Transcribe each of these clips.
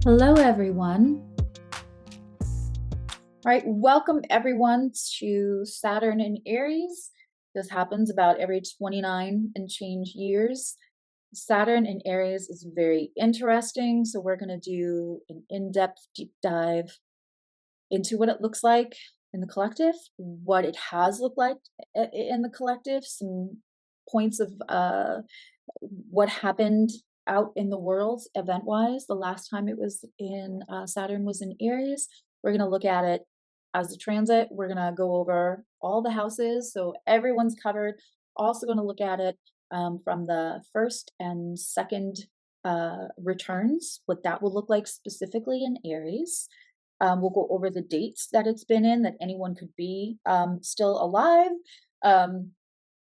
Hello, everyone. All right, welcome everyone to Saturn in Aries. This happens about every 29 and change years. Saturn in Aries is very interesting, so we're going to do an in-depth deep dive into what it looks like in the collective, what it has looked like in the collective, some points of what happened out in the world event-wise the last time it was in Saturn was in Aries. We're going to look at it as a transit. We're going to go over all the houses, so everyone's covered. Also going to look at it from the first and second returns, what that will look like specifically in Aries. We'll go over the dates that it's been in, that anyone could be still alive.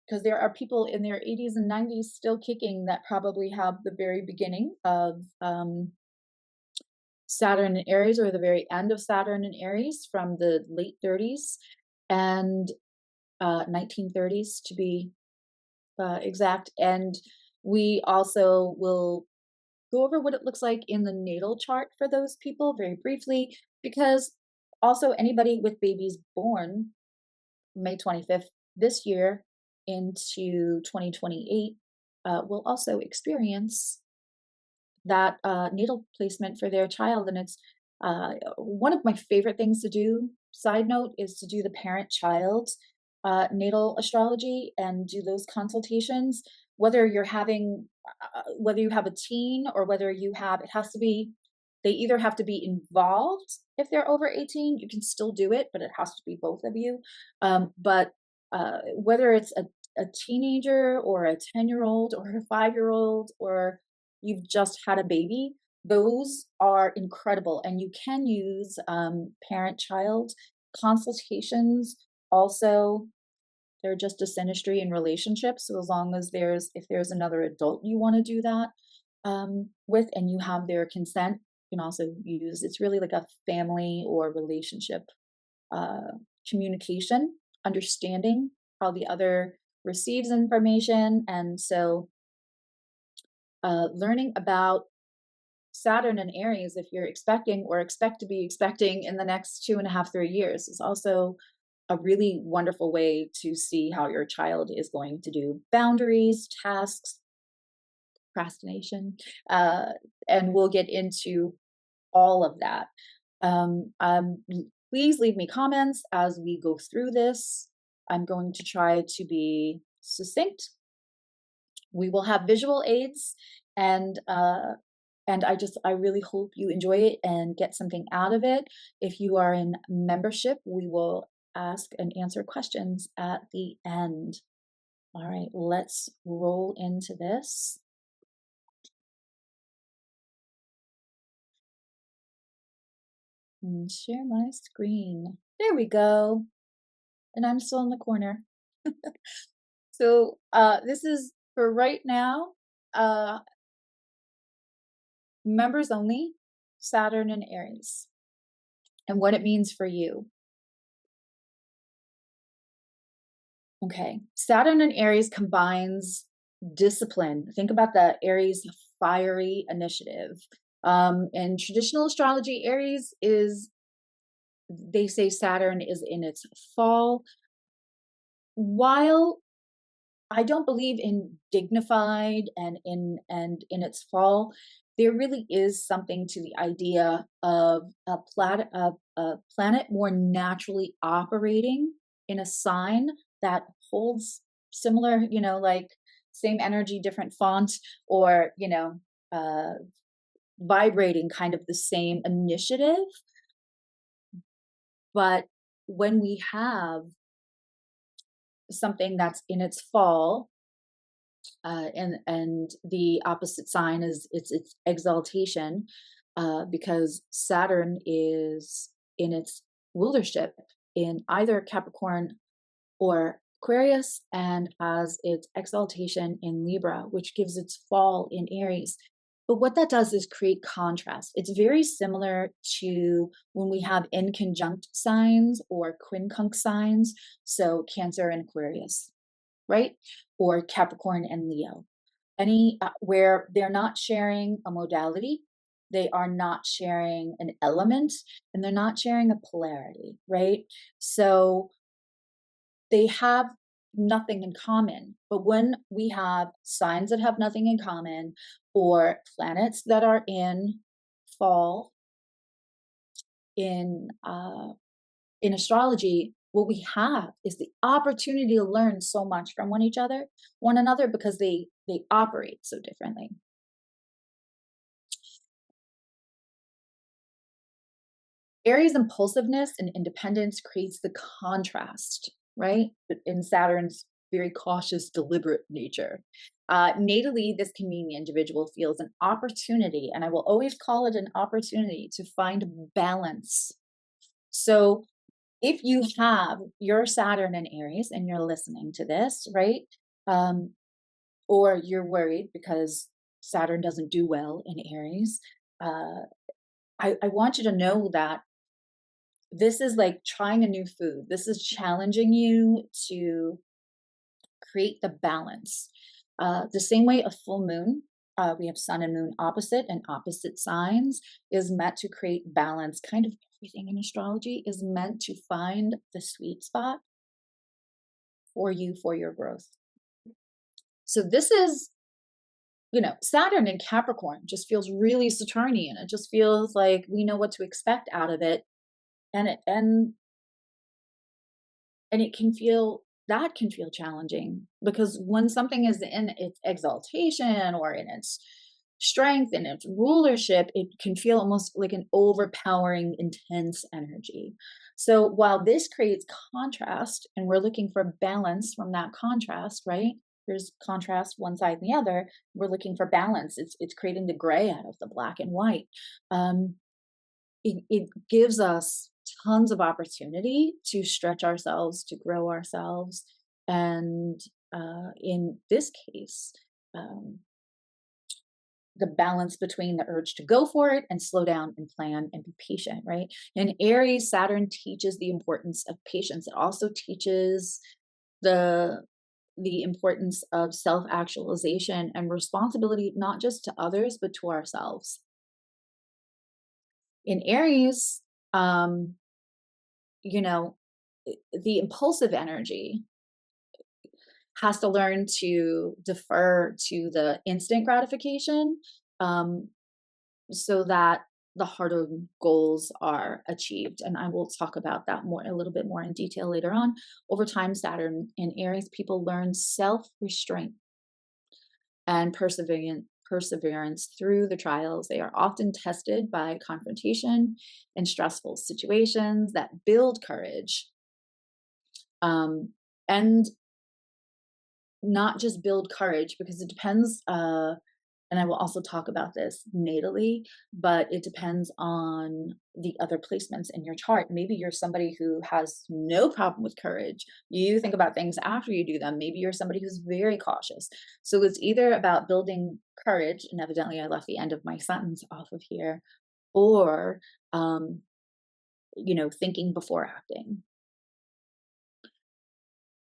Because there are people in their 80s and 90s still kicking that probably have the very beginning of Saturn in Aries, or the very end of Saturn in Aries, from the late 30s and 1930s to be exact. And we also will go over what it looks like in the natal chart for those people very briefly, because also anybody with babies born May 25th this year into 2028 will also experience that natal placement for their child. And it's one of my favorite things to do, side note, is to do the parent-child natal astrology and do those consultations, whether you're having whether you have a teen or whether you have, it has to be, they either have to be involved. If they're over 18, you can still do it, but it has to be both of you. But whether it's a teenager or a 10-year-old or a 5-year-old, or you've just had a baby, those are incredible. And you can use parent-child consultations. Also, they're just a synastry in relationships. So as long as if there's another adult you want to do that with, and you have their consent, you can also use, it's really like a family or relationship communication, understanding how the other receives information. And so learning about Saturn and Aries, if you're expecting or expect to be expecting in the next 2.5, 3 years, is also a really wonderful way to see how your child is going to do boundaries, tasks, procrastination, and we'll get into all of that. Please leave me comments as we go through this. I'm going to try to be succinct. We will have visual aids, and I really hope you enjoy it and get something out of it. If you are in membership, we will ask and answer questions at the end. All right, let's roll into this. And share my screen. There we go. And I'm still in the corner. So this is for right now, members only, Saturn and Aries, and what it means for you. Okay, Saturn and Aries combines discipline. Think about the Aries fiery initiative. In traditional astrology, Aries is, they say Saturn is in its fall. While I don't believe in dignified and in its fall, there really is something to the idea of a planet more naturally operating in a sign that holds similar, like same energy, different font, or vibrating kind of the same initiative. But when we have something that's in its fall, and the opposite sign is its exaltation, because Saturn is in its rulership in either Capricorn or Aquarius, and has its exaltation in Libra, which gives its fall in Aries. But what that does is create contrast. It's very similar to when we have inconjunct signs or quincunx signs, so Cancer and Aquarius, right? Or Capricorn and Leo. Any where they're not sharing a modality, They are not sharing an element, and they're not sharing a polarity, right? So they have nothing in common. But when we have signs that have nothing in common, or planets that are in fall in astrology, what we have is the opportunity to learn so much from one another, because they operate so differently. Aries impulsiveness and independence creates the contrast, right? In Saturn's very cautious, deliberate nature. Natally, this can mean the individual feels an opportunity, and I will always call it an opportunity to find balance. So if you have your Saturn in Aries and you're listening to this, right? Um, or you're worried because Saturn doesn't do well in Aries, uh, I want you to know that this is like trying a new food. This is challenging you to create the balance. The same way a full moon, we have sun and moon opposite, and opposite signs is meant to create balance. Kind of everything in astrology is meant to find the sweet spot for you for your growth. So this is, Saturn in Capricorn just feels really Saturnian. It just feels like we know what to expect out of it. And it can feel that can feel challenging, because when something is in its exaltation or in its strength and its rulership, it can feel almost like an overpowering, intense energy. So while this creates contrast, and we're looking for balance from that contrast, right? There's contrast one side and the other. We're looking for balance. It's creating the gray out of the black and white. Um, it gives us tons of opportunity to stretch ourselves, to grow ourselves. And in this case, um, the balance between the urge to go for it and slow down and plan and be patient, right? In Aries, Saturn teaches the importance of patience. It also teaches the the importance of self-actualization and responsibility, not just to others, but to ourselves. In Aries, um, you know, the impulsive energy has to learn to defer to the instant gratification, um, so that the harder goals are achieved. And I will talk about that a little bit more in detail later on. Over time, Saturn in Aries, people learn self-restraint and perseverance through the trials. They are often tested by confrontation and stressful situations that build courage, and not just build courage, because it depends, and I will also talk about this natally, but it depends on the other placements in your chart. Maybe you're somebody who has no problem with courage. You think about things after you do them. Maybe you're somebody who's very cautious. So it's either about building courage, and evidently I left the end of my sentence off of here, or thinking before acting.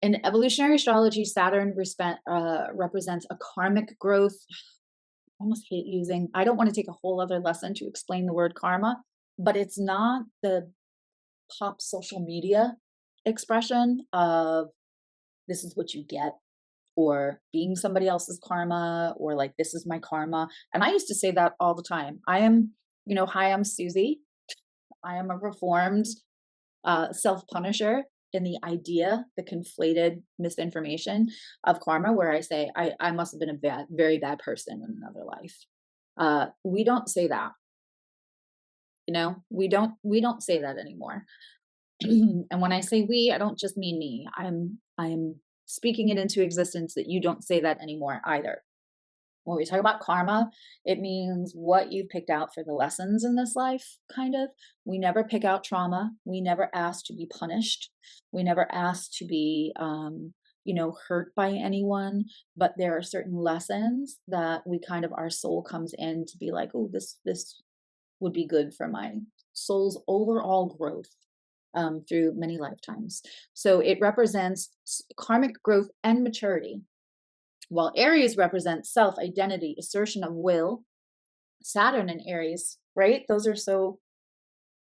In evolutionary astrology, Saturn represents a karmic growth. I almost hate using, I don't want to take a whole other lesson to explain the word karma, but it's not the pop social media expression of this is what you get, or being somebody else's karma, or like this is my karma. And I used to say that all the time. Hi, I'm Susie. I am a reformed self-punisher, in the idea, the conflated misinformation of karma, where I say I must have been a very bad person in another life. We don't say that. We don't say that anymore. And when I say we, I don't just mean me. I'm speaking it into existence that you don't say that anymore either. When we talk about karma, it means what you've picked out for the lessons in this life, kind of. We never pick out trauma. We never ask to be punished. We never ask to be, hurt by anyone. But there are certain lessons that our soul comes in to be like, oh, this would be good for my soul's overall growth. Through many lifetimes. So it represents karmic growth and maturity. While Aries represents self, identity, assertion of will, Saturn and Aries, right? Those are so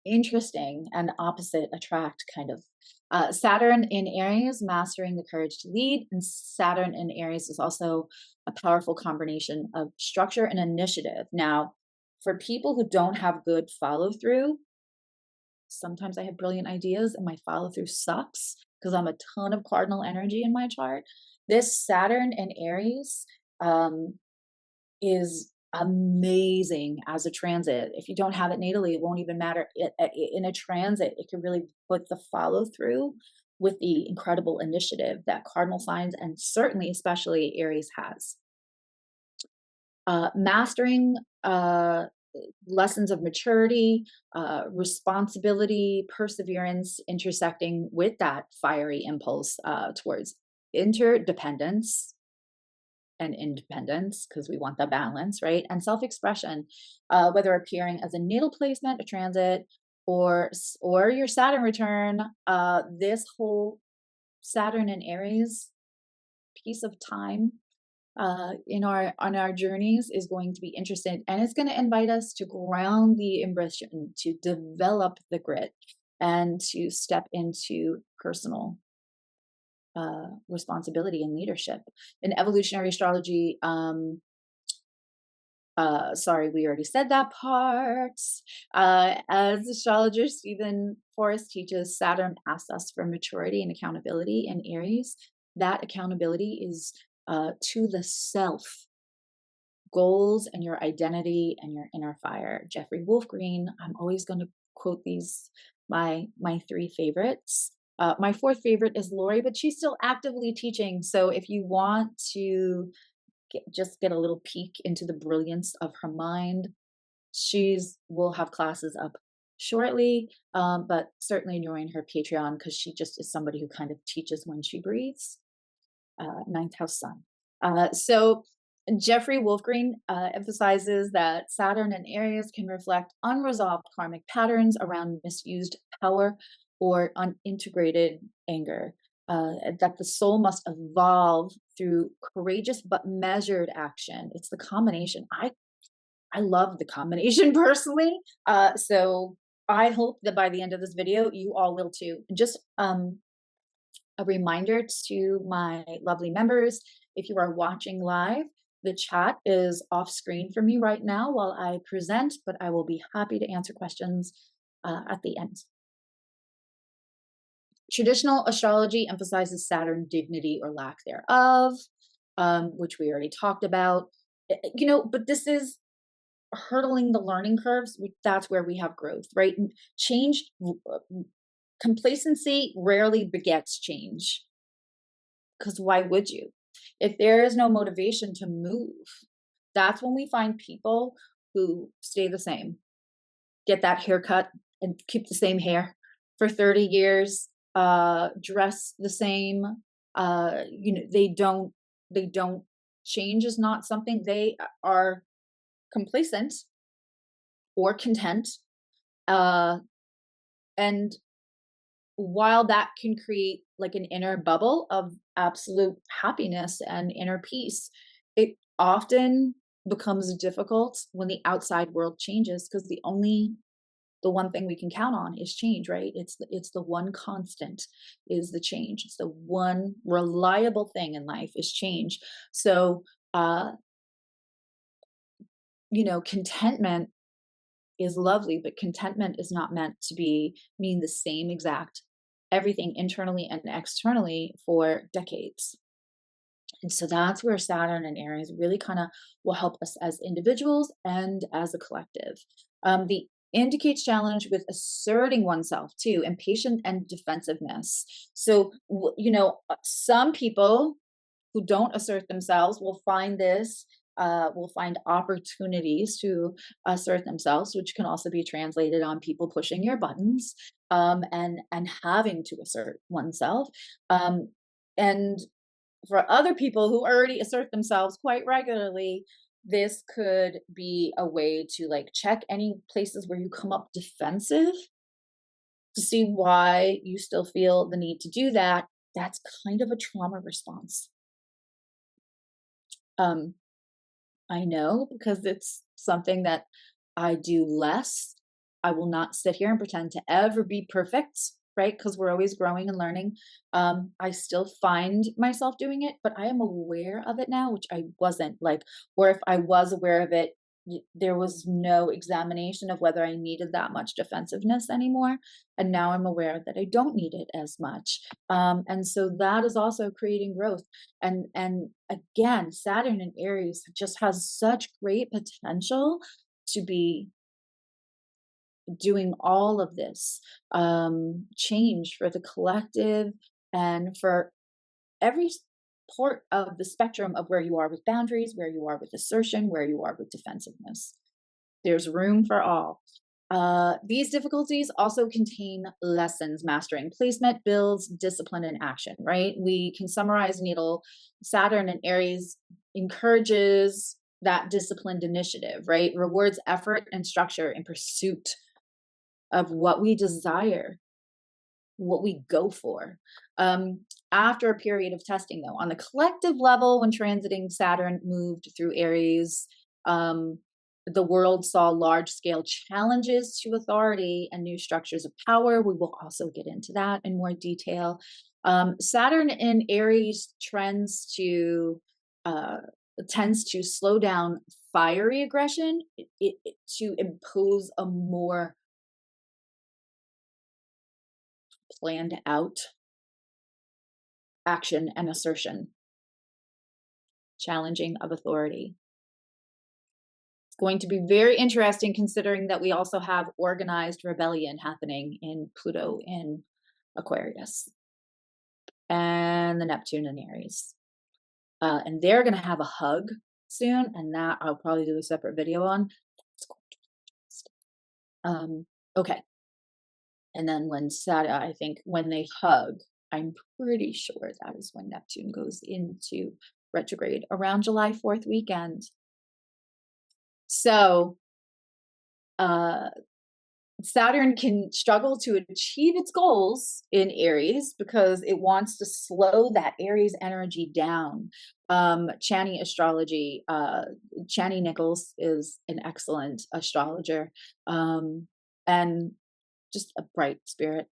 interesting and opposite attract kind of. Saturn in Aries, mastering the courage to lead, and Saturn in Aries is also a powerful combination of structure and initiative. Now, for people who don't have good follow through, sometimes I have brilliant ideas and my follow through sucks because I'm a ton of cardinal energy in my chart. This Saturn in Aries um, is amazing as a transit. If you don't have it natally, it won't even matter. In a transit, it can really put the follow through with the incredible initiative that cardinal signs and certainly, especially Aries has. Mastering lessons of maturity, responsibility, perseverance, intersecting with that fiery impulse towards interdependence and independence, because we want the balance, right? And self-expression, whether appearing as a natal placement, a transit, or your Saturn return. This whole Saturn and Aries piece of time in our on our journeys is going to be interesting, and it's going to invite us to ground the ambition, to develop the grit, and to step into personal responsibility and leadership. In evolutionary astrology, sorry, we already said that part. As astrologer Stephen Forrest teaches, Saturn asks us for maturity and accountability in Aries. That accountability is to the self, goals and your identity and your inner fire. Jeffrey Wolfgreen, I'm always going to quote these, my three favorites. My fourth favorite is Lori, but she's still actively teaching. So if you want to just get a little peek into the brilliance of her mind, will have classes up shortly, but certainly join her Patreon because she just is somebody who kind of teaches when she breathes. Ninth house sun. So Jeffrey Wolfgreen emphasizes that Saturn and Aries can reflect unresolved karmic patterns around misused power or unintegrated anger. That the soul must evolve through courageous but measured action. It's the combination. I love the combination personally. So I hope that by the end of this video, you all will too. Just a reminder to my lovely members, if you are watching live, the chat is off screen for me right now while I present, but I will be happy to answer questions at the end. Traditional astrology emphasizes Saturn dignity or lack thereof, which we already talked about. But this is hurdling the learning curves. That's where we have growth, right? Change, complacency rarely begets change. Because why would you? If there is no motivation to move, that's when we find people who stay the same, get that haircut and keep the same hair for 30 years, dress the same. They don't change is not something. They are complacent or content. And while that can create like an inner bubble of absolute happiness and inner peace, it often becomes difficult when the outside world changes, because the one thing we can count on is change, right? It's the one constant is the change. It's the one reliable thing in life is change. So contentment is lovely, but contentment is not meant to mean the same exact everything internally and externally for decades. And so that's where Saturn and Aries really kind of will help us as individuals and as a collective. The indicates challenge with asserting oneself too, impatient and defensiveness. So, some people who don't assert themselves will find opportunities to assert themselves, which can also be translated on people pushing your buttons, and having to assert oneself. And for other people who already assert themselves quite regularly, this could be a way to check any places where you come up defensive to see why you still feel the need to do that. That's kind of a trauma response. I know, because it's something that I do less. I will not sit here and pretend to ever be perfect, right? Because we're always growing and learning. I still find myself doing it, but I am aware of it now, which I wasn't, like, or if I was aware of it, there was no examination of whether I needed that much defensiveness anymore. And now I'm aware that I don't need it as much. And so that is also creating growth. And again, Saturn in Aries just has such great potential to be doing all of this change for the collective and for every part of the spectrum of where you are with boundaries, where you are with assertion, where you are with defensiveness. There's room for all. These difficulties also contain lessons. Mastering placement builds discipline and action, right? We can summarize natal Saturn and Aries encourages that disciplined initiative, right? Rewards effort and structure in pursuit of what we desire, what we go for. After a period of testing, though, on the collective level, when transiting Saturn moved through Aries, the world saw large scale challenges to authority and new structures of power. We will also get into that in more detail. Saturn in Aries uh, tends to slow down fiery aggression to impose a more planned out action and assertion, challenging of authority. It's going to be very interesting considering that we also have organized rebellion happening in Pluto in Aquarius and the Neptune in Aries. And they're going to have a hug soon, and that I'll probably do a separate video on. Okay. And then when Saturn, I think when they hug, I'm pretty sure that is when Neptune goes into retrograde around July 4th weekend. So Saturn can struggle to achieve its goals in Aries because it wants to slow that Aries energy down. Chani astrology, Chani Nichols is an excellent astrologer, and just a bright spirit.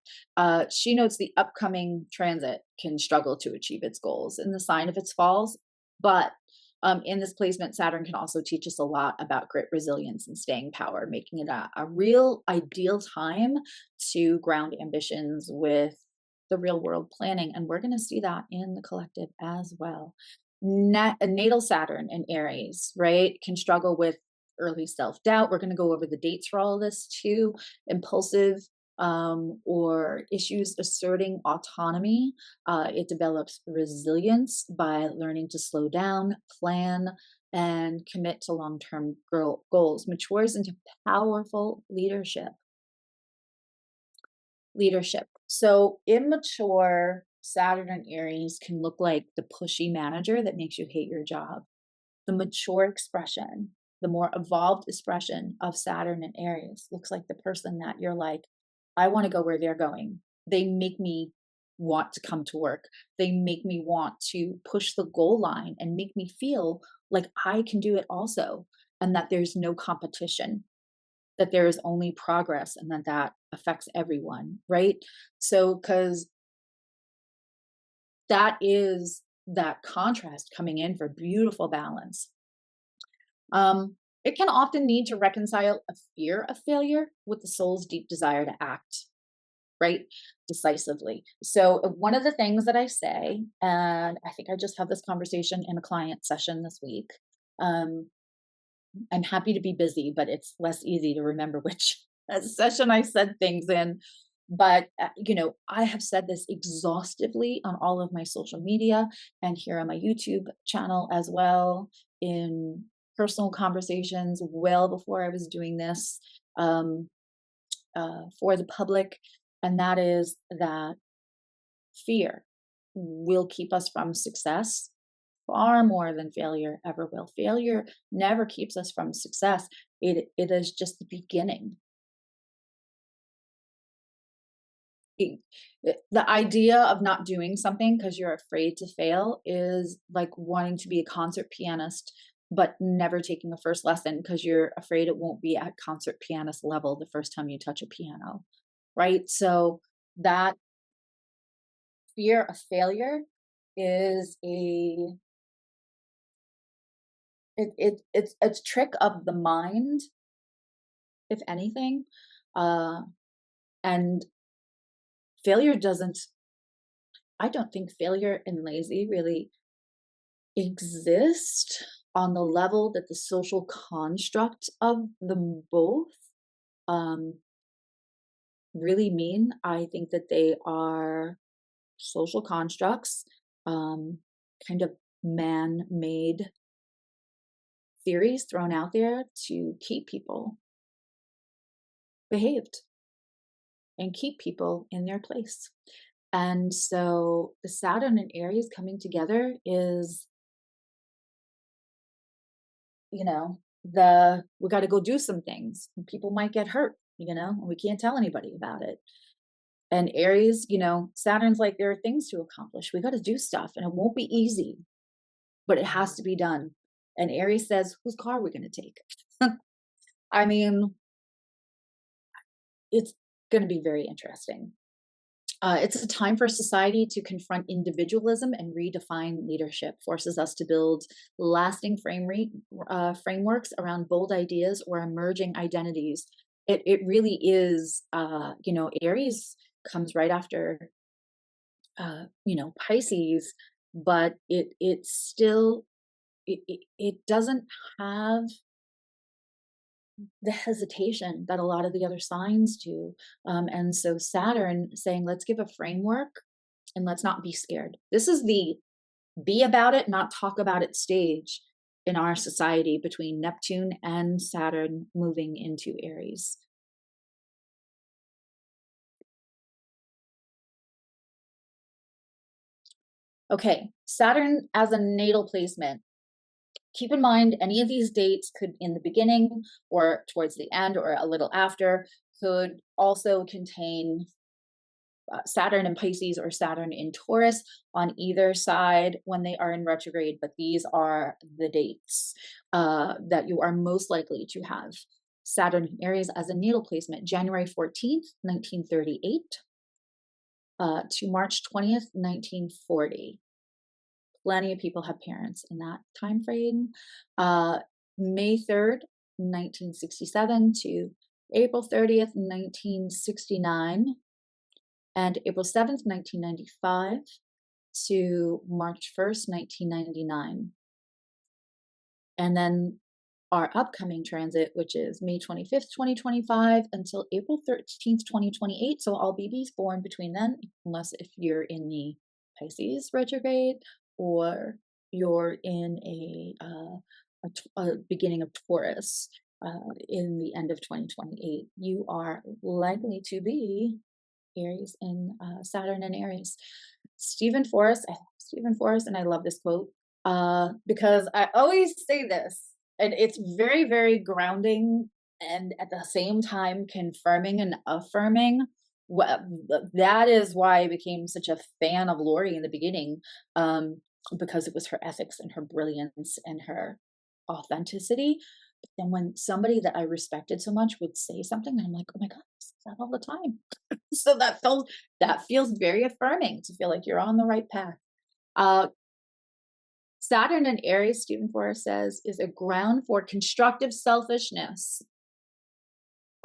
She notes the upcoming transit can struggle to achieve its goals in the sign of its falls, but in this placement, Saturn can also teach us a lot about grit, resilience, and staying power, making it a real ideal time to ground ambitions with the real world planning. And we're going to see that in the collective as well. Natal Saturn in Aries, right, can struggle with early self-doubt. We're going to go over the dates for all of this too. Impulsive or issues asserting autonomy. It develops resilience by learning to slow down, plan, and commit to long-term goals. Matures into powerful leadership. So immature Saturn and Aries can look like the pushy manager that makes you hate your job. The mature expression, the more evolved expression of Saturn and Aries looks like the person that you're like, I want to go where they're going. They make me want to come to work. They make me want to push the goal line and make me feel like I can do it also, and that there's no competition, that there is only progress, and that affects everyone, right? So, because that is that contrast coming in for beautiful balance. It can often need to reconcile a fear of failure with the soul's deep desire to act, right, decisively. So one of the things that I say, and I think I just had this conversation in a client session this week. I'm happy to be busy, but it's less easy to remember which session I said things in. But, I have said this exhaustively on all of my social media and here on my YouTube channel as well, in personal conversations well before I was doing this for the public. And that is that fear will keep us from success far more than failure ever will. Failure never keeps us from success. It is just the beginning. The idea of not doing something because you're afraid to fail is like wanting to be a concert pianist but never taking a first lesson because you're afraid it won't be at concert pianist level the first time you touch a piano, right? So that fear of failure is it's a trick of the mind, if anything. Uh, and failure doesn't, I don't think failure and lazy really exist on the level that the social construct of them both um, really mean. I think that they are social constructs, um, kind of man-made theories thrown out there to keep people behaved and keep people in their place. And so the Saturn and Aries coming together is, we got to go do some things. People might get hurt, and we can't tell anybody about it. And Aries, Saturn's like, there are things to accomplish. We got to do stuff, and it won't be easy, but it has to be done. And Aries says, whose car are we going to take? I mean, it's going to be very interesting. It's a time for society to confront individualism and redefine leadership, forces us to build lasting frameworks around bold ideas or emerging identities. It really is, Aries comes right after, Pisces, but it still, it doesn't have the hesitation that a lot of the other signs do. And so Saturn saying, let's give a framework and let's not be scared. This is the be about it, not talk about it stage in our society between Neptune and Saturn moving into Aries. Okay, Saturn as a natal placement. Keep in mind, any of these dates could in the beginning or towards the end or a little after could also contain Saturn in Pisces or Saturn in Taurus on either side when they are in retrograde, but these are the dates that you are most likely to have Saturn in Aries as a natal placement, January 14th, 1938 to March 20th, 1940. Plenty of people have parents in that time frame. May 3rd, 1967 to April 30th, 1969. And April 7th, 1995 to March 1st, 1999. And then our upcoming transit, which is May 25th, 2025 until April 13th, 2028. So all babies born between then, unless if you're in the Pisces retrograde or you're in a beginning of Taurus in the end of 2028, you are likely to be Aries and Saturn and Aries. Stephen Forrest, I love Stephen Forrest, and I love this quote because I always say this, and it's very, very grounding and at the same time confirming and affirming. Well, that is why I became such a fan of Lori in the beginning, because it was her ethics and her brilliance and her authenticity. But then when somebody that I respected so much would say something, I'm like, oh my God, I say that all the time. So that feels very affirming to feel like you're on the right path. Saturn and Aries, Stephen Forrest says, is a ground for constructive selfishness.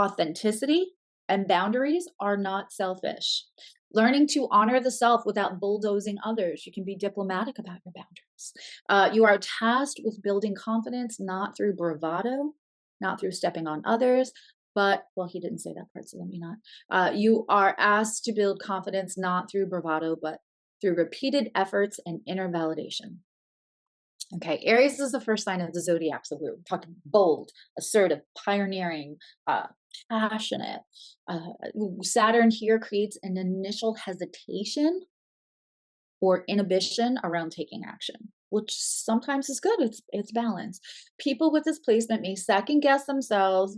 Authenticity and boundaries are not selfish. Learning to honor the self without bulldozing others. You can be diplomatic about your boundaries. You are tasked with building confidence, not through bravado, not through stepping on others, but, well, he didn't say that part, so let me not. You are asked to build confidence, not through bravado, but through repeated efforts and inner validation. Okay, Aries is the first sign of the zodiac, so we're talking bold, assertive, pioneering, passionate. Saturn here creates an initial hesitation or inhibition around taking action, which sometimes is good. It's balance. People with this placement may second guess themselves,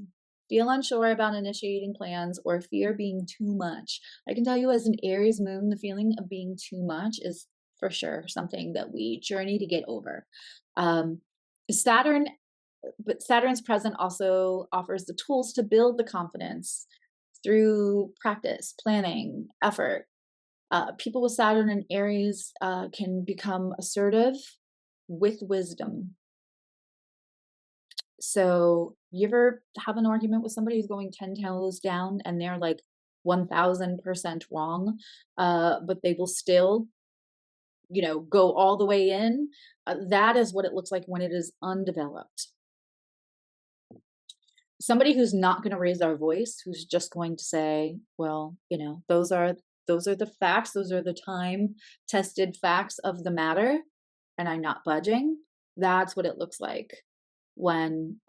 feel unsure about initiating plans, or fear being too much. I can tell you, as an Aries moon, the feeling of being too much is for sure something that we journey to get over. Saturn, but Saturn's present also offers the tools to build the confidence through practice, planning, effort. People with Saturn and Aries can become assertive with wisdom. So, you ever have an argument with somebody who's going 10 toes down and they're like 1000% wrong, but they will still, go all the way in? That is what it looks like when it is undeveloped. Somebody who's not going to raise our voice, who's just going to say, well, those are the facts, those are the time tested facts of the matter, and I'm not budging. That's what it looks like when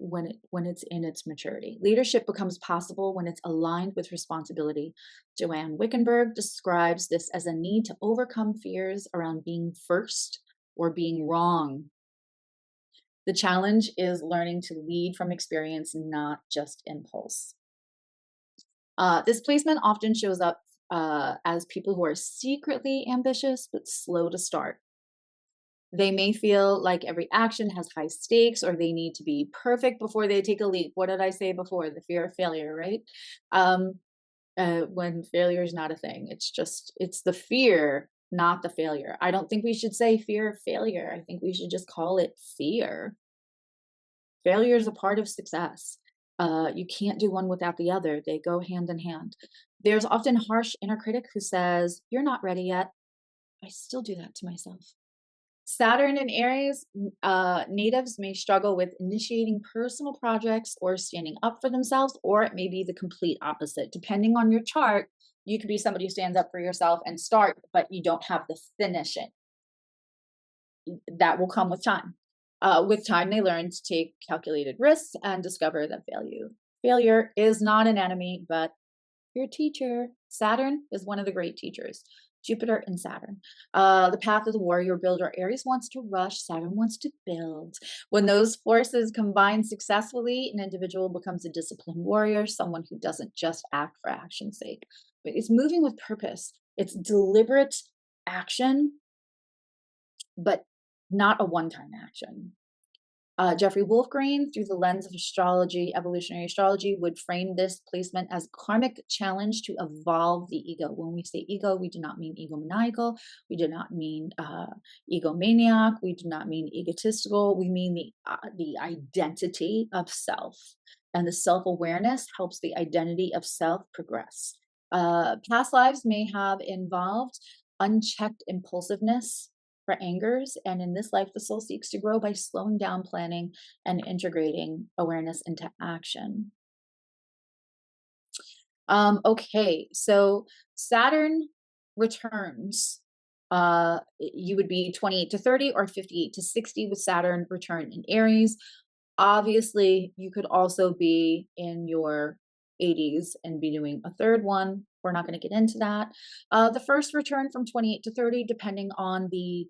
when it's in its maturity. Leadership becomes possible when it's aligned with responsibility. Joanne Wickenberg describes this as a need to overcome fears around being first or being wrong. The challenge is learning to lead from experience, not just impulse. This placement often shows up as people who are secretly ambitious but slow to start. They may feel like every action has high stakes, or they need to be perfect before they take a leap. What did I say before? The fear of failure, right? When failure is not a thing. It's the fear, not the failure. I don't think we should say fear of failure. I think we should just call it fear. Failure is a part of success. You can't do one without the other. They go hand in hand. There's often harsh inner critic who says, "You're not ready yet." I still do that to myself. Saturn and Aries natives may struggle with initiating personal projects or standing up for themselves, or it may be the complete opposite. Depending on your chart, you could be somebody who stands up for yourself and start, but you don't have the finish it. That will come with time. With time, they learn to take calculated risks and discover that failure is not an enemy, but your teacher. Saturn is one of the great teachers. Jupiter and Saturn. The path of the warrior builder. Aries wants to rush, Saturn wants to build. When those forces combine successfully, an individual becomes a disciplined warrior, someone who doesn't just act for action's sake, but is moving with purpose. It's deliberate action, but not a one-time action. Jeffrey Wolfgrain, through the lens of astrology, evolutionary astrology, would frame this placement as karmic challenge to evolve the ego. When we say ego, we do not mean egomaniacal. We do not mean egomaniac. We do not mean egotistical. We mean the identity of self. And the self-awareness helps the identity of self progress. Past lives may have involved unchecked impulsiveness for angers, and in this life the soul seeks to grow by slowing down, planning, and integrating awareness into action. Okay, so Saturn returns. You would be 28 to 30 or 58 to 60 with Saturn return in Aries. Obviously, you could also be in your 80s and be doing a third one. We're not going to get into that. The first return from 28 to 30, depending on the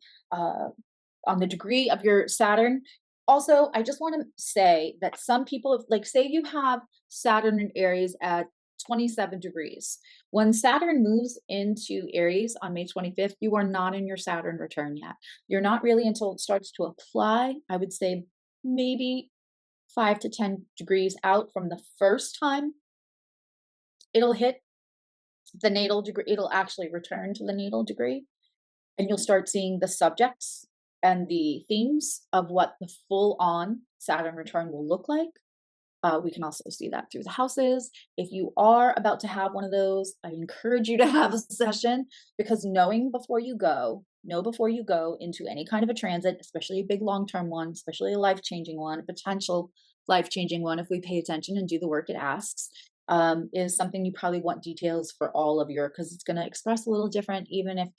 degree of your Saturn. Also, I just want to say that some people, like, say you have Saturn in Aries at 27 degrees. When Saturn moves into Aries on May 25th, you are not in your Saturn return yet. You're not really until it starts to apply. I would say maybe 5 to 10 degrees out from the first time it'll hit the natal degree. It'll actually return to the natal degree, and you'll start seeing the subjects and the themes of what the full-on Saturn return will look like. We can also see that through the houses. If you are about to have one of those, I encourage you to have a session, because know before you go into any kind of a transit, especially a big long-term one, especially a life-changing one, a potential life-changing one, if we pay attention and do the work it asks, is something you probably want details for all of your, because it's going to express a little different, even if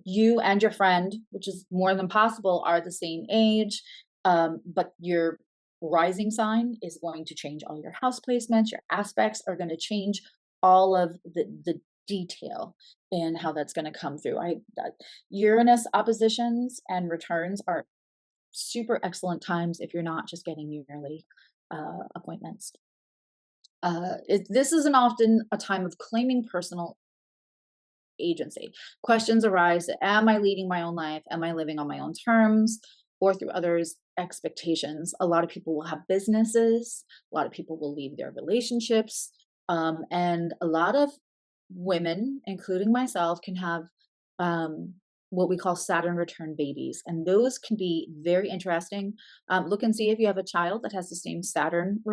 you and your friend, which is more than possible, are the same age, but your rising sign is going to change all your house placements. Your aspects are going to change all of the detail in how that's going to come through. Uranus oppositions and returns are super excellent times if you're not just getting yearly appointments. This isn't often a time of claiming personal agency. Questions arise: am I leading my own life? Am I living on my own terms? or through others' expectations. A lot of people will have businesses, a lot of people will leave their relationships, and a lot of women, including myself, can have um, what we call Saturn return babies, and those can be very interesting. Look and see if you have a child that has the same Saturn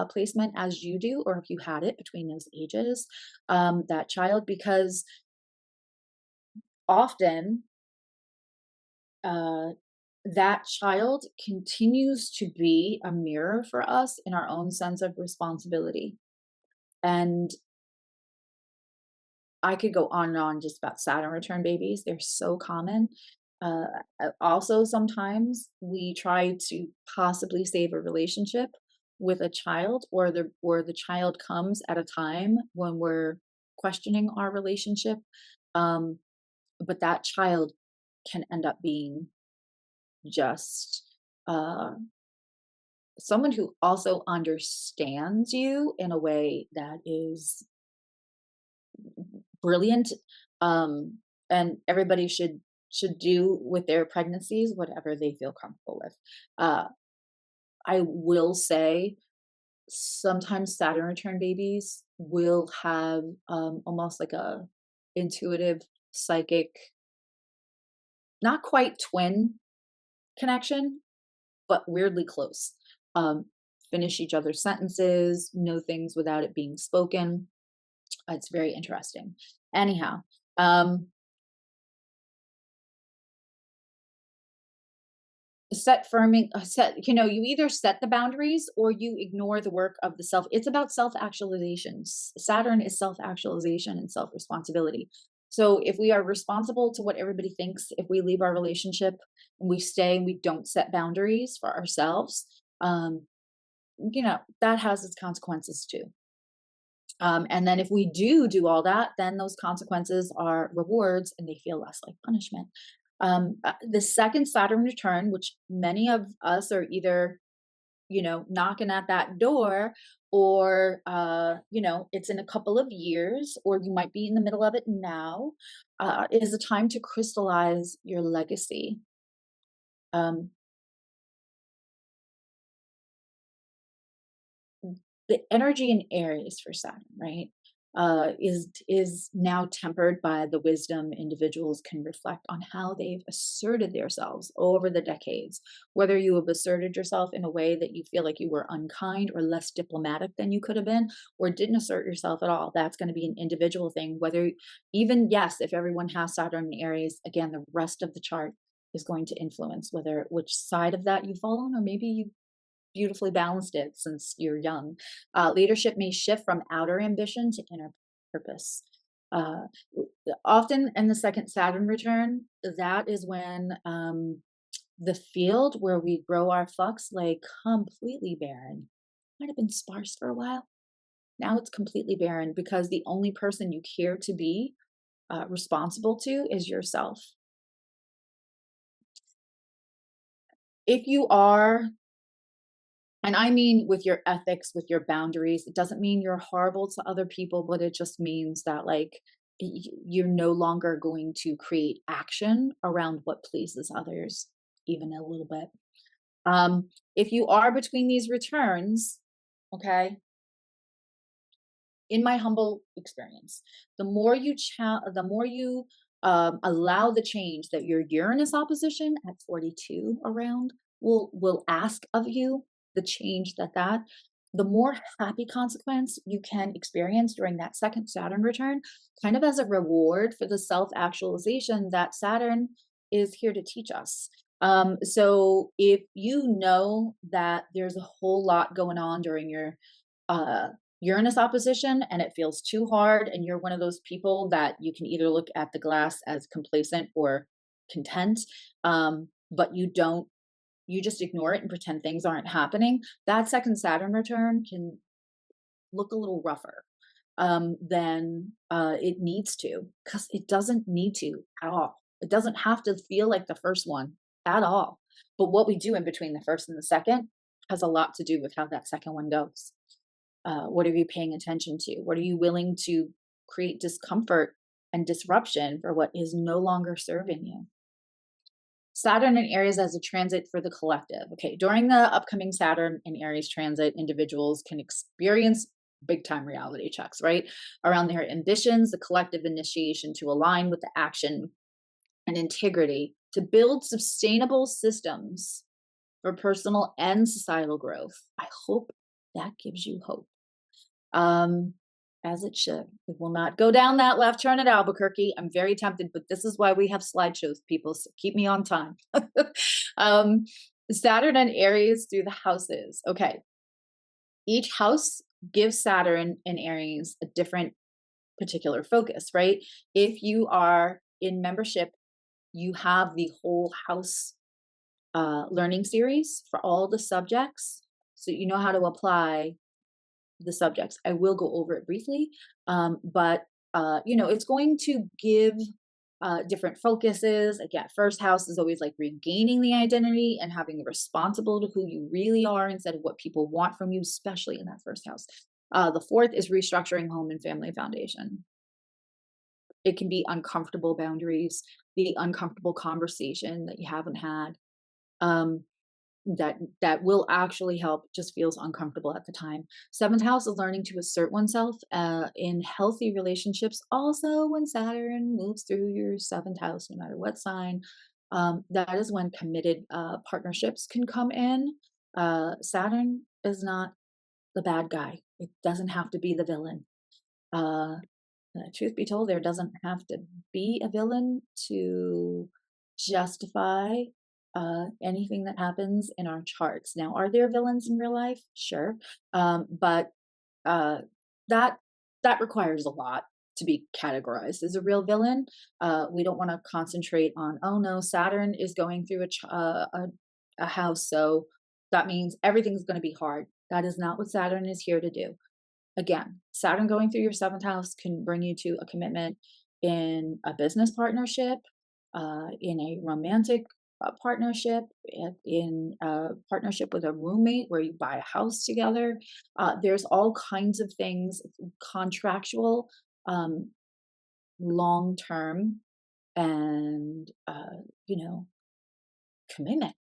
placement as you do, or if you had it between those ages, that child, because often uh, that child continues to be a mirror for us in our own sense of responsibility. And I could go on and on just about Saturn return babies. They're so common. Uh, Also, sometimes we try to possibly save a relationship with a child, or the child comes at a time when we're questioning our relationship. Um, but that child can end up being just uh, someone who also understands you in a way that is brilliant. um, and everybody should do with their pregnancies whatever they feel comfortable with. uh, I will say sometimes Saturn return babies will have almost like a intuitive, psychic, not quite twin connection, but weirdly close. um, Finish each other's sentences, know things without it being spoken. It's very interesting. Anyhow, um, you either set the boundaries or you ignore the work of the self. It's about self actualization. Saturn is self actualization and self responsibility. So if we are responsible to what everybody thinks, if we leave our relationship and we stay and we don't set boundaries for ourselves, that has its consequences too. And then if we do all that, then those consequences are rewards and they feel less like punishment. The second Saturn return, which many of us are either, knocking at that door, or, it's in a couple of years, or you might be in the middle of it now, is a time to crystallize your legacy. Um, the energy in Aries for Saturn, right, is now tempered by the wisdom individuals can reflect on how they've asserted themselves over the decades. Whether you have asserted yourself in a way that you feel like you were unkind or less diplomatic than you could have been, or didn't assert yourself at all, that's going to be an individual thing. Whether, even, yes, if everyone has Saturn in Aries, again, the rest of the chart is going to influence whether which side of that you fall on, or maybe you beautifully balanced it since you're young. Leadership may shift from outer ambition to inner purpose. Uh, Often in the second Saturn return, that is when the field where we grow our flux lay completely barren. Might have been sparse for a while. Now it's completely barren because the only person you care to be responsible to is yourself. If you are, and I mean with your ethics, with your boundaries, it doesn't mean you're horrible to other people, but it just means that, like, you're no longer going to create action around what pleases others, even a little bit. If you are between these returns, okay, in my humble experience, the more you allow the change that your Uranus opposition at 42 around will ask of you, the change the more happy consequence you can experience during that second Saturn return, kind of as a reward for the self actualization that Saturn is here to teach us. So if you know that there's a whole lot going on during your uh, Uranus opposition and it feels too hard, and you're one of those people that you can either look at the glass as complacent or content, but you just ignore it and pretend things aren't happening, that second Saturn return can look a little rougher than it needs to, because it doesn't need to at all. It doesn't have to feel like the first one at all. But what we do in between the first and the second has a lot to do with how that second one goes. What are you paying attention to? What are you willing to create discomfort and disruption for what is no longer serving you? Saturn in Aries as a transit for the collective. Okay, during the upcoming Saturn in Aries transit, individuals can experience big time reality checks, right? Around their ambitions, the collective initiation to align with the action and integrity to build sustainable systems for personal and societal growth. I hope that gives you hope. Um, as it should. It will not go down that left turn at Albuquerque. I'm very tempted, but this is why we have slideshows, people. So keep me on time. um, Saturn and Aries through the houses. Okay. Each house gives Saturn and Aries a different particular focus, right? If you are in membership, you have the whole house learning series for all the subjects. So you know how to apply the subjects. I will go over it briefly, but it's going to give different focuses. Again, first house is always like regaining the identity and having the responsible to who you really are instead of what people want from you, especially in that first house. The fourth is restructuring home and family foundation. It can be uncomfortable boundaries, the uncomfortable conversation that you haven't had. Um, that will actually help, just feels uncomfortable at the time. Seventh house is learning to assert oneself in healthy relationships. Also, when Saturn moves through your seventh house, no matter what sign, that is when committed partnerships can come in. Saturn is not the bad guy. It doesn't have to be the villain. Uh, Truth be told, there doesn't have to be a villain to justify anything that happens in our charts. Now, are there villains in real life? Sure, but uh, that that requires a lot to be categorized as a real villain. We don't want to concentrate on, oh no, Saturn is going through a house, so that means everything's going to be hard. That is not what Saturn is here to do. Again, Saturn going through your seventh house can bring you to a commitment in a business partnership, in a romantic partnership, in a partnership with a roommate where you buy a house together. There's all kinds of things, contractual, long term, and, commitment.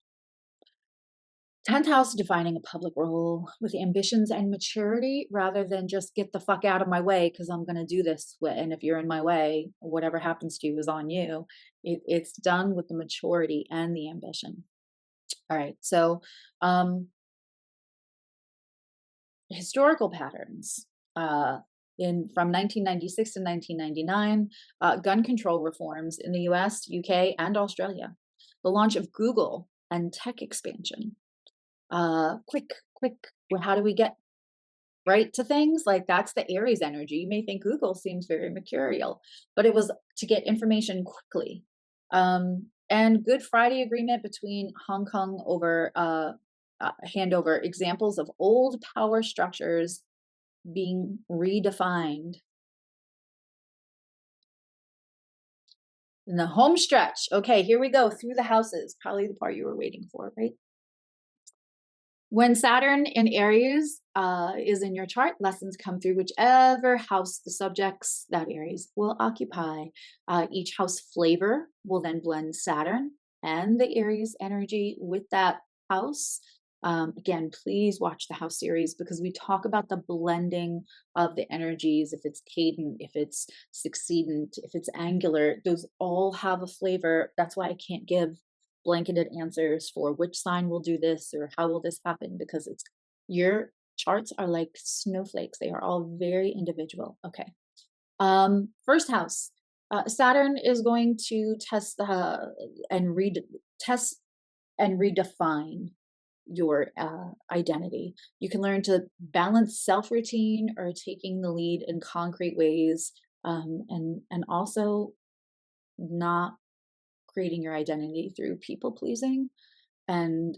10th house defining a public role with ambitions and maturity rather than just get the fuck out of my way because I'm going to do this. And if you're in my way, whatever happens to you is on you. It's done with the maturity and the ambition. All right. So, historical patterns. From 1996 to 1999, gun control reforms in the US, UK, and Australia. The launch of Google and tech expansion. Quick, well, how do we get right to things? Like, that's the Aries energy. You may think Google seems very mercurial, but it was to get information quickly. And Good Friday agreement between Hong Kong over handover, examples of old power structures being redefined. In the home stretch. Okay, here we go through the houses. Probably the part you were waiting for, right? When Saturn in Aries is in your chart, lessons come through whichever house the subjects that Aries will occupy. Each house flavor will then blend Saturn and the Aries energy with that house. Again, please watch the house series because we talk about the blending of the energies, if it's cadent, if it's succeedent, if it's angular, those all have a flavor. That's why I can't give blanketed answers for which sign will do this or how will this happen, because it's your charts are like snowflakes. They are all very individual. Okay. First house, Saturn is going to test and redefine your identity. You can learn to balance self-routine or taking the lead in concrete ways, and also not creating your identity through people pleasing, and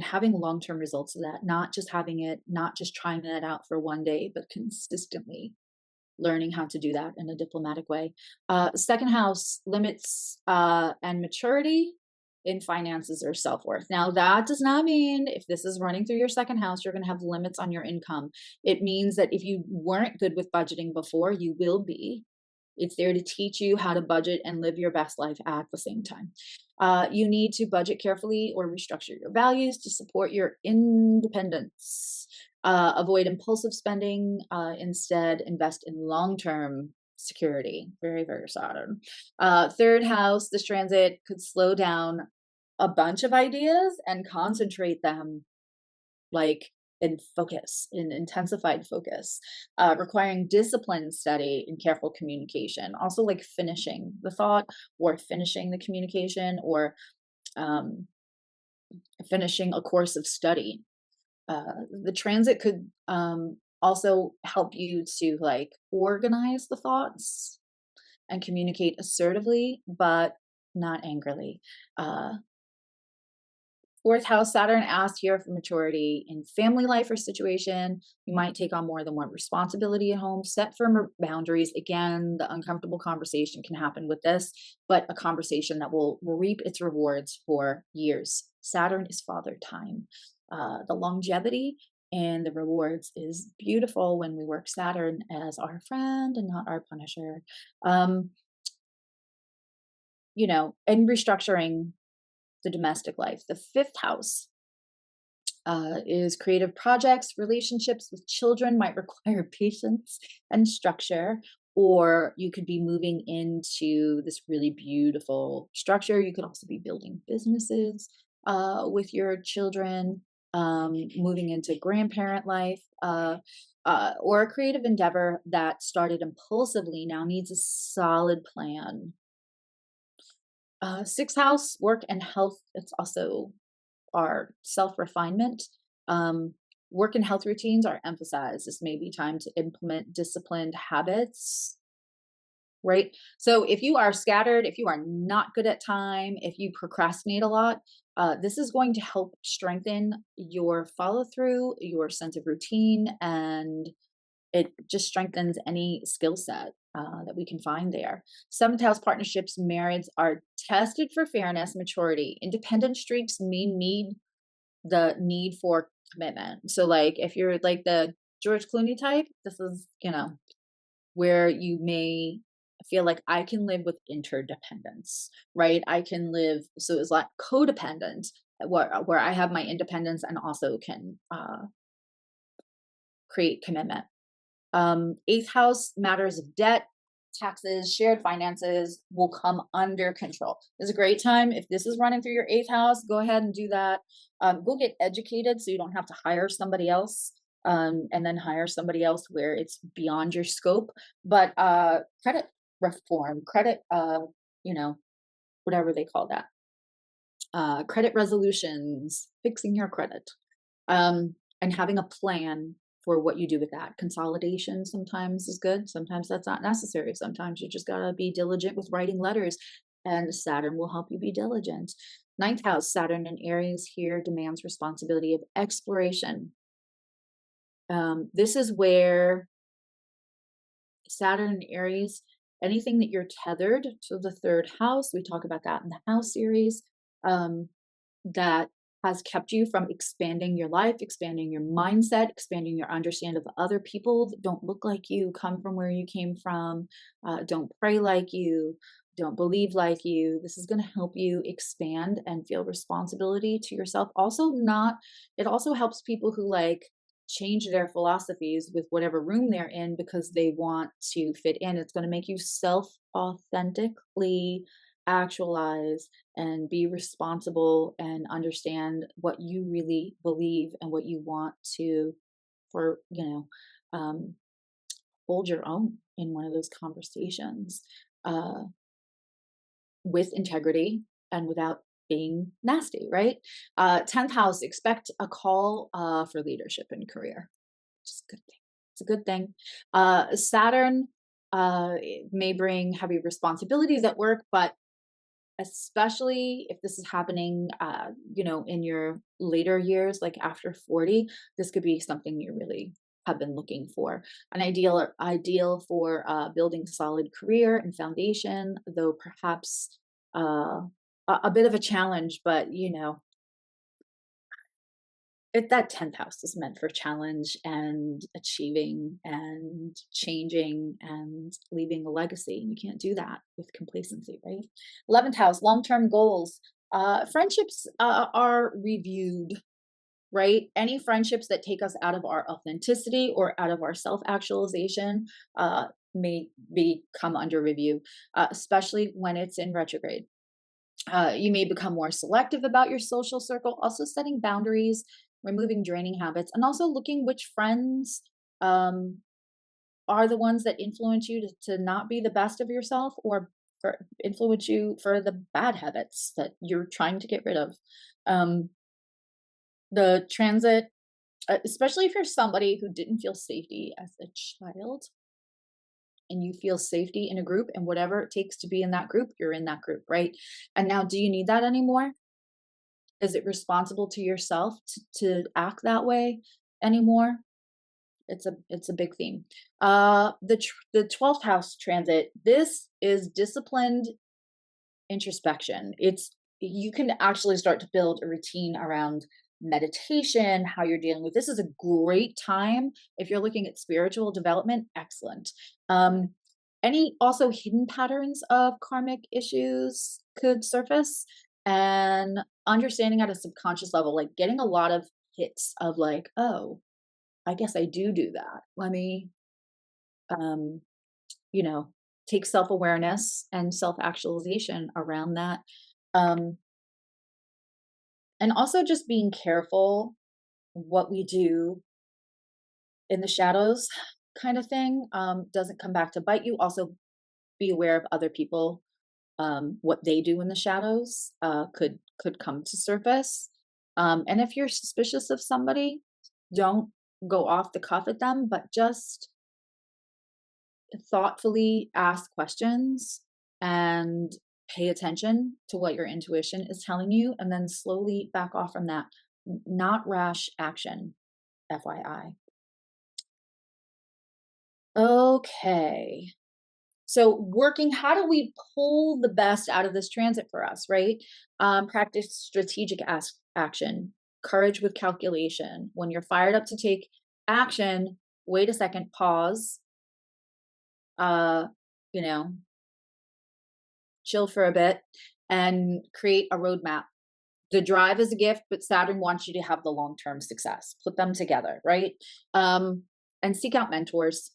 having long-term results of that, not just trying that out for one day, but consistently learning how to do that in a diplomatic way. Second house, limits and maturity in finances or self-worth. Now, that does not mean if this is running through your second house, you're going to have limits on your income. It means that if you weren't good with budgeting before, you will be. It's there to teach you how to budget and live your best life at the same time. You need to budget carefully or restructure your values to support your independence. Avoid impulsive spending. Instead, invest in long term security. Very, very Saturn. Third house, this transit could slow down a bunch of ideas and concentrate them like in focus, in intensified focus, requiring discipline, study, and careful communication. Also, like finishing the thought or finishing the communication or um, finishing a course of study. The transit could also help you to like organize the thoughts and communicate assertively, but not angrily. Uh, Fourth house, Saturn asks here for maturity in family life or situation. You might take on more than one responsibility at home. Set firm boundaries. Again, the uncomfortable conversation can happen with this, but a conversation that will reap its rewards for years. Saturn is father time. The longevity and the rewards is beautiful when we work Saturn as our friend and not our punisher. Um, and restructuring the domestic life. The fifth house is creative projects. Relationships with children might require patience and structure, or you could be moving into this really beautiful structure. You could also be building businesses with your children, moving into grandparent life. Or a creative endeavor that started impulsively now needs a solid plan. Sixth house, work and health. It's also our self refinement. Um, Work and health routines are emphasized. This may be time to implement disciplined habits, right? So if you are scattered, if you are not good at time, if you procrastinate a lot, this is going to help strengthen your follow through, your sense of routine, and it just strengthens any skill set that we can find there. Seventh house partnerships, marriages are tested for fairness, maturity. Independent streaks may need the need for commitment. So, like, if you're like the George Clooney type, this is, where you may feel like I can live with interdependence, right? I can live, so it's like codependent, where I have my independence and also can create commitment. Eighth house, matters of debt, taxes, shared finances will come under control. It's a great time. If this is running through your eighth house, go ahead and do that. Go get educated so you don't have to hire somebody else, and then hire somebody else where it's beyond your scope. But credit reform, credit, whatever they call that, credit resolutions, fixing your credit, and having a plan for what you do with that. Consolidation sometimes is good. Sometimes that's not necessary. Sometimes you just got to be diligent with writing letters, and Saturn will help you be diligent. Ninth house, Saturn in Aries here demands responsibility of exploration. This is where Saturn and Aries, anything that you're tethered to the third house, we talk about that in the house series, that has kept you from expanding your life, expanding your mindset, expanding your understanding of other people that don't look like you, come from where you came from, don't pray like you, don't believe like you. This is going to help you expand and feel responsibility to yourself. Also, not, it also helps people who like change their philosophies with whatever room they're in because they want to fit in. It's going to make you self authentically actualize and be responsible and understand what you really believe and what you want to, for hold your own in one of those conversations, uh, with integrity and without being nasty, right? 10th house, expect a call for leadership and career. Just a good thing. It's a good thing. Saturn may bring heavy responsibilities at work, but especially if this is happening, in your later years, like after 40, this could be something you really have been looking for. An ideal for building solid career and foundation, though perhaps a bit of a challenge, but that 10th house is meant for challenge and achieving and changing and leaving a legacy. And you can't do that with complacency, right? 11th house, long-term goals. Friendships are reviewed, right? Any friendships that take us out of our authenticity or out of our self-actualization may become under review, especially when it's in retrograde. You may become more selective about your social circle, also setting boundaries, removing draining habits, and also looking which friends um, are the ones that influence you to not be the best of yourself, or influence you for the bad habits that you're trying to get rid of. Um, the transit, especially if you're somebody who didn't feel safety as a child, and you feel safety in a group, and whatever it takes to be in that group, you're in that group, right? And now, do you need that anymore? Is it responsible to yourself to act that way anymore? It's a big theme. The 12th house transit. This is disciplined introspection. It's You can actually start to build a routine around meditation, how you're dealing with this is a great time if you're looking at spiritual development. Excellent. Um, any also hidden patterns of karmic issues could surface, and understanding at a subconscious level, like getting a lot of hits of like, oh, I guess I do that. Let me um, you know, take self-awareness and self-actualization around that. Um, and also just being careful what we do in the shadows kind of thing doesn't come back to bite you. Also be aware of other people, what they do in the shadows could come to surface. And if you're suspicious of somebody, don't go off the cuff at them, but just thoughtfully ask questions and pay attention to what your intuition is telling you, and then slowly back off from that. Not rash action, FYI. Okay. So working, how do we pull the best out of this transit for us, right? Practice strategic action, courage with calculation. When you're fired up to take action, wait a second, pause, uh, you know, chill for a bit, and create a roadmap. The drive is a gift, but Saturn wants you to have the long term success. Put them together, right? Um, and seek out mentors.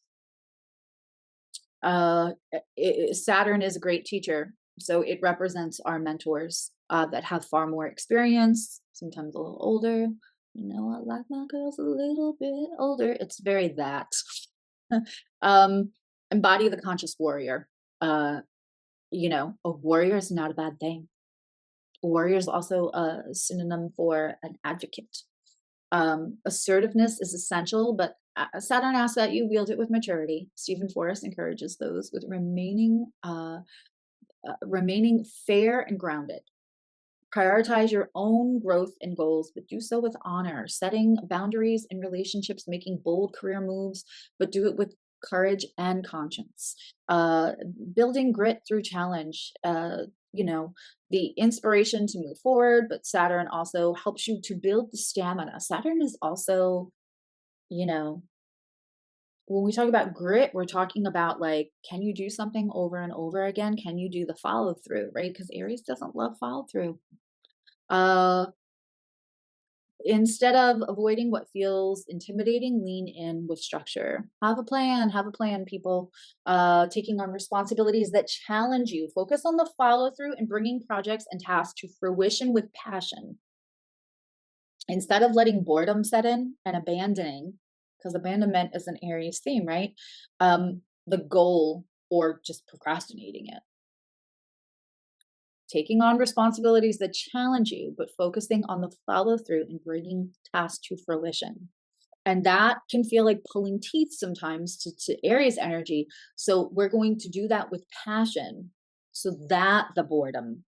Saturn is a great teacher, so it represents our mentors that have far more experience, sometimes a little older. You know, I like my girls a little bit older. It's very that. um, embody the conscious warrior. A warrior is not a bad thing. A warrior is also a synonym for an advocate. Assertiveness is essential, but Saturn asks that you wield it with maturity. Stephen Forrest encourages those with remaining fair and grounded. Prioritize your own growth and goals, but do so with honor, setting boundaries in relationships, making bold career moves, but do it with courage and conscience. Building grit through challenge, the inspiration to move forward, but Saturn also helps you to build the stamina. Saturn is also, you know, when we talk about grit, we're talking about like, can you do something over and over again? Can you do the follow through, right? Because Aries doesn't love follow through. Uh, Instead of avoiding what feels intimidating, lean in with structure. Have a plan, people. Taking on responsibilities that challenge you. Focus on the follow through and bringing projects and tasks to fruition with passion. Instead of letting boredom set in and abandoning, because abandonment is an Aries theme, right? The goal, or just procrastinating it. Taking on responsibilities that challenge you, but focusing on the follow through and bringing tasks to fruition. And that can feel like pulling teeth sometimes to Aries energy. So we're going to do that with passion so that the boredom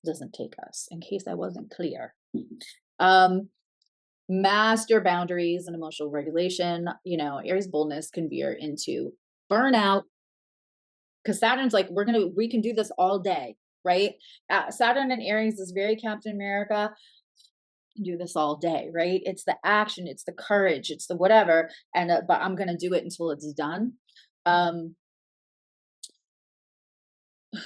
doesn't take us, in case I wasn't clear. Master boundaries and emotional regulation. Aries boldness can veer into burnout, because Saturn's like, we can do this all day, right? Saturn and Aries is very Captain America. can do this all day, right? It's the action, it's the courage, it's the whatever, and but I'm gonna do it until it's done. Um,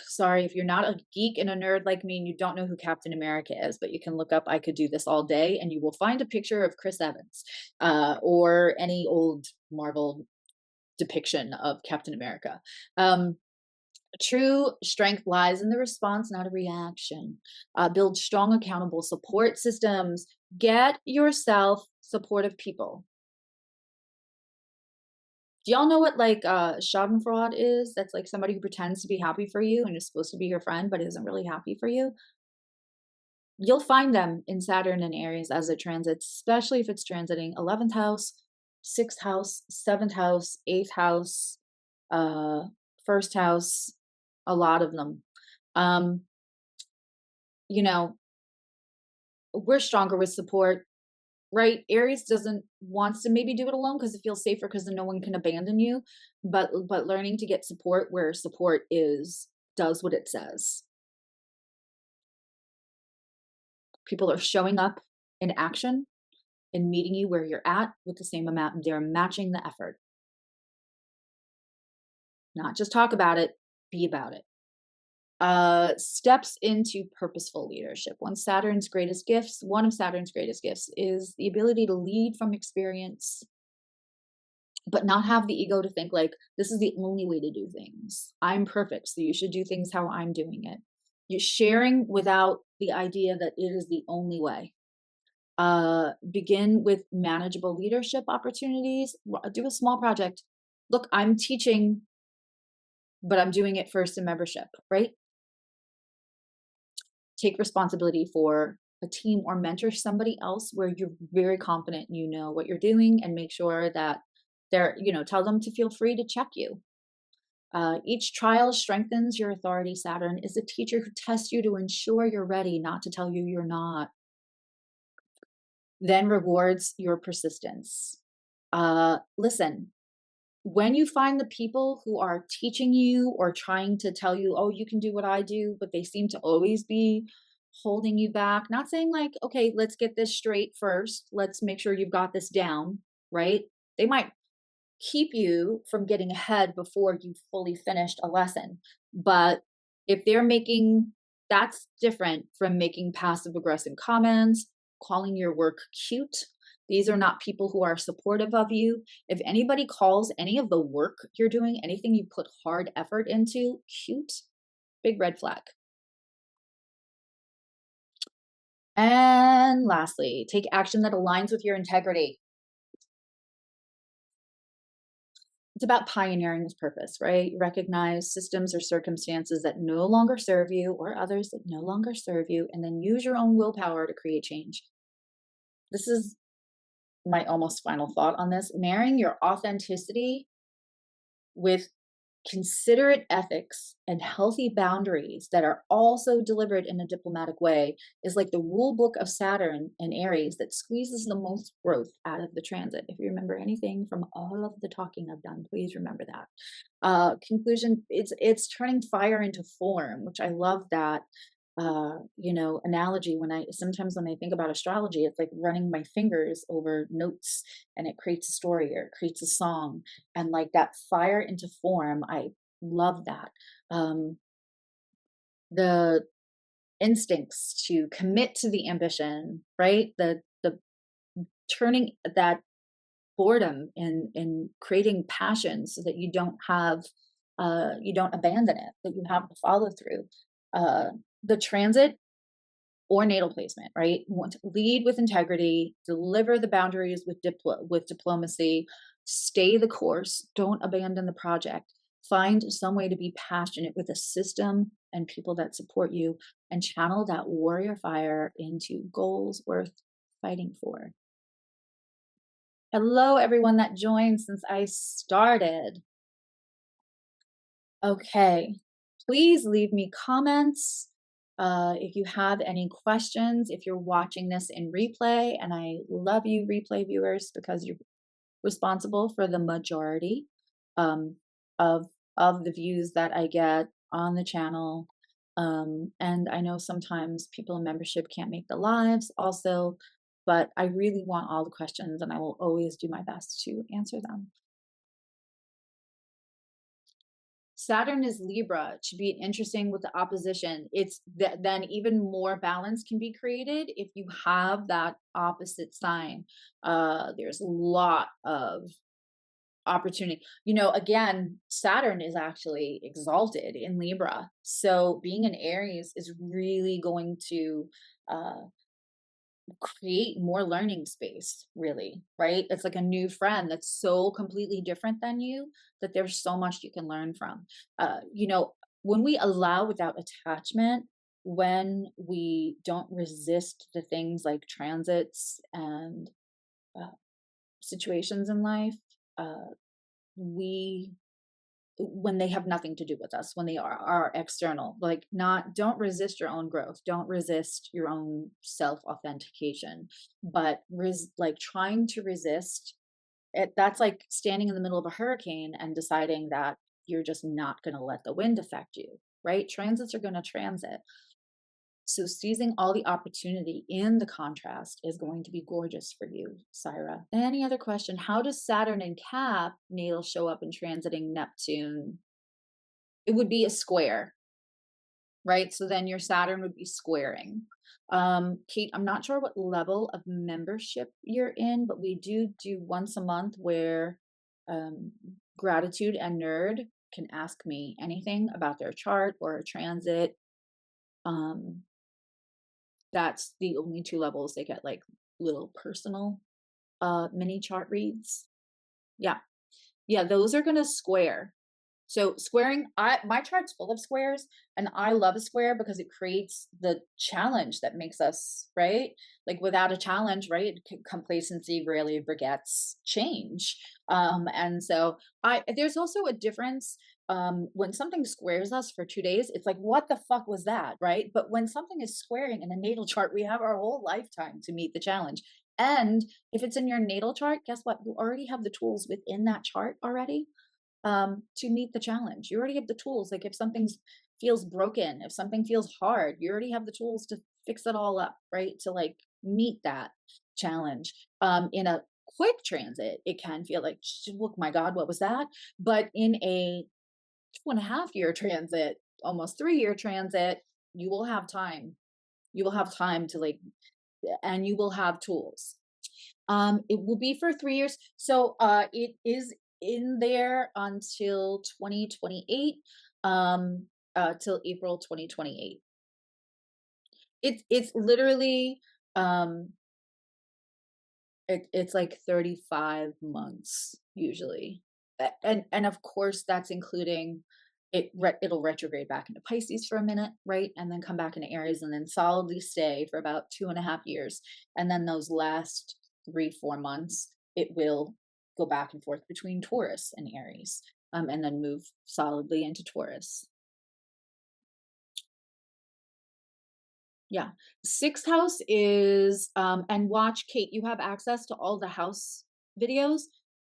Sorry if you're not a geek and a nerd like me and you don't know who Captain America is, but you can look up "I could do this all day" and you will find a picture of Chris Evans, or any old Marvel depiction of Captain America. Um, True strength lies in the response, not a reaction. Build strong, accountable support systems. Get yourself supportive people. Do y'all know what like Schadenfreude is? That's like somebody who pretends to be happy for you and is supposed to be your friend, but isn't really happy for you. You'll find them in Saturn and Aries as it transits, especially if it's transiting 11th house, 6th house, 7th house, 8th house, uh, first house, a lot of them. Um, you know, we're stronger with support, right? Aries doesn't wants to maybe do it alone because it feels safer because then no one can abandon you. But learning to get support where support is does what it says. People are showing up in action and meeting you where you're at with the same amount. They're matching the effort. Not just talk about it, be about it. Steps into purposeful leadership. One of Saturn's greatest gifts is the ability to lead from experience, but not have the ego to think like this is the only way to do things. I'm perfect, so you should do things how I'm doing it. You're sharing without the idea that it is the only way. Begin with manageable leadership opportunities. Do a small project. Look, I'm teaching, but I'm doing it first in membership, right? Take responsibility for a team or mentor somebody else where you're very confident you know what you're doing, and make sure that tell them to feel free to check you. Each trial strengthens your authority. Saturn is a teacher who tests you to ensure you're ready, not to tell you you're not. Then rewards your persistence. Listen, when you find the people who are teaching you or trying to tell you, oh, you can do what I do, but they seem to always be holding you back, not saying like, okay, let's get this straight first. Let's make sure you've got this down, right? They might keep you from getting ahead before you fully finished a lesson. But if they're making, that's different from making passive aggressive comments, calling your work cute. These are not people who are supportive of you. If anybody calls any of the work you're doing, anything you put hard effort into, cute, big red flag. And lastly, take action that aligns with your integrity. It's about pioneering this purpose, right? Recognize systems or circumstances that no longer serve you or others that no longer serve you, and then use your own willpower to create change. This is my almost final thought on this. Marrying your authenticity with considerate ethics and healthy boundaries that are also delivered in a diplomatic way is like the rule book of Saturn and Aries that squeezes the most growth out of the transit. If you remember anything from all of the talking I've done, please remember that. Conclusion, it's turning fire into form, which I love that analogy. Sometimes when I think about astrology, it's like running my fingers over notes and it creates a story or it creates a song, and like that fire into form. I love that. The instincts to commit to the ambition, right? The turning that boredom in creating passion so that you don't abandon it, that you have to follow through. The transit or natal placement, right? You want to lead with integrity, deliver the boundaries with diplomacy, stay the course, don't abandon the project. Find some way to be passionate with a system and people that support you, and channel that warrior fire into goals worth fighting for. Hello, everyone that joined since I started. Okay, please leave me comments if you have any questions, if you're watching this in replay, and I love you replay viewers because you're responsible for the majority um, of the views that I get on the channel. And I know sometimes people in membership can't make the lives. Also, but I really want all the questions and I will always do my best to answer them. Saturn is Libra. It should be interesting with the opposition. It's then even more balance can be created if you have that opposite sign. There's a lot of opportunity. Again, Saturn is actually exalted in Libra. So being an Aries is really going to uh, create more learning space, really, right? It's like a new friend that's so completely different than you that there's so much you can learn from. When we allow without attachment, when we don't resist the things like transits and uh, situations in life, uh, we when they have nothing to do with us, when they are external, like, not don't resist your own growth, don't resist your own self authentication, but like trying to resist it, that's like standing in the middle of a hurricane and deciding that you're just not going to let the wind affect you, right? Transits are going to transit. So seizing all the opportunity in the contrast is going to be gorgeous for you, Syra. Any other question? How does Saturn and Cap natal show up in transiting Neptune? It would be a square, right? So then your Saturn would be squaring. Kate, I'm not sure what level of membership you're in, but we do once a month where Gratitude and Nerd can ask me anything about their chart or a transit. That's the only two levels they get, like little personal mini chart reads. Yeah. Yeah, those are gonna square. So squaring, my chart's full of squares, and I love a square because it creates the challenge that makes us, right? Like without a challenge, right? Complacency rarely begets change. And so there's also a difference. When something squares us for 2 days, it's like, what the fuck was that, right? But when something is squaring in a natal chart, we have our whole lifetime to meet the challenge. And if it's in your natal chart, guess what? You already have the tools within that chart already to meet the challenge. You already have the tools. Like if something feels broken, if something feels hard, you already have the tools to fix it all up, right? To like meet that challenge. In a quick transit, it can feel like, look, my God, what was that? But in a 2.5 year transit, almost 3 year transit, you will have time. You will have time to like, and you will have tools. It will be for 3 years. So it is in there until 2028, till April 2028. It's literally it's like 35 months usually. And of course that's including it'll retrograde back into Pisces for a minute, right? And then come back into Aries and then solidly stay for about 2.5 years. And then those last 3-4 months, it will go back and forth between Taurus and Aries, and then move solidly into Taurus. Yeah. Sixth house is, and watch, Kate, you have access to all the house videos.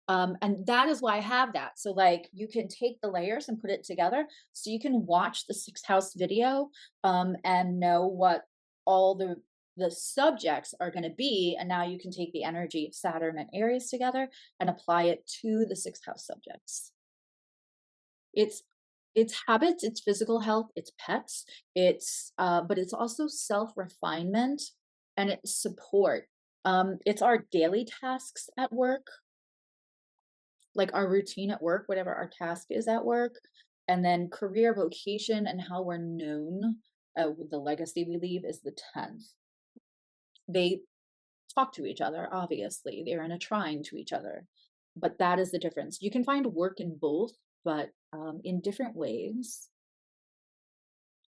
And that is why I have that. So like you can take the layers and put it together. So you can watch the sixth house video, and know what all the subjects are going to be. And now you can take the energy of Saturn and Aries together and apply it to the sixth house subjects. It's habits, it's physical health, it's pets, but it's also self-refinement and it's support. It's our daily tasks at work, like our routine at work, whatever our task is at work, and then career, vocation, and how we're known. The legacy we leave is the 10th. They talk to each other, obviously. They're in a trine to each other. But that is the difference. You can find work in both, but in different ways.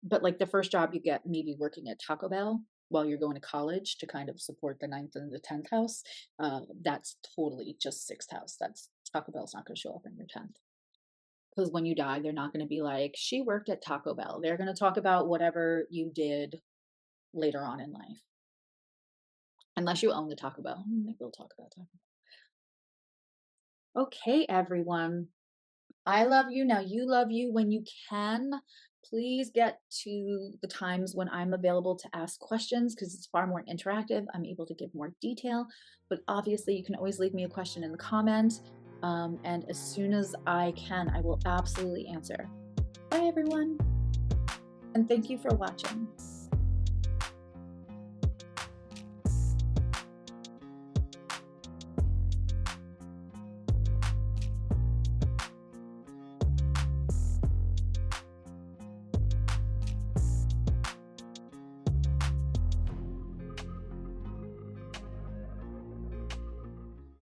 But like the first job you get, maybe working at Taco Bell while you're going to college to kind of support the ninth and the 10th house, that's totally just sixth house. That's Taco Bell's not going to show up in your 10th. Because when you die, they're not going to be like, she worked at Taco Bell. They're going to talk about whatever you did later on in life. Unless you own the Taco Bell. Maybe we'll talk about Taco Bell. Okay, everyone. I love you. Now you love you when you can. please get to the times when I'm available to ask questions, because it's far more interactive. I'm able to give more detail, but obviously you can always leave me a question in the comment. And as soon as I can, I will absolutely answer. Bye, everyone. And thank you for watching.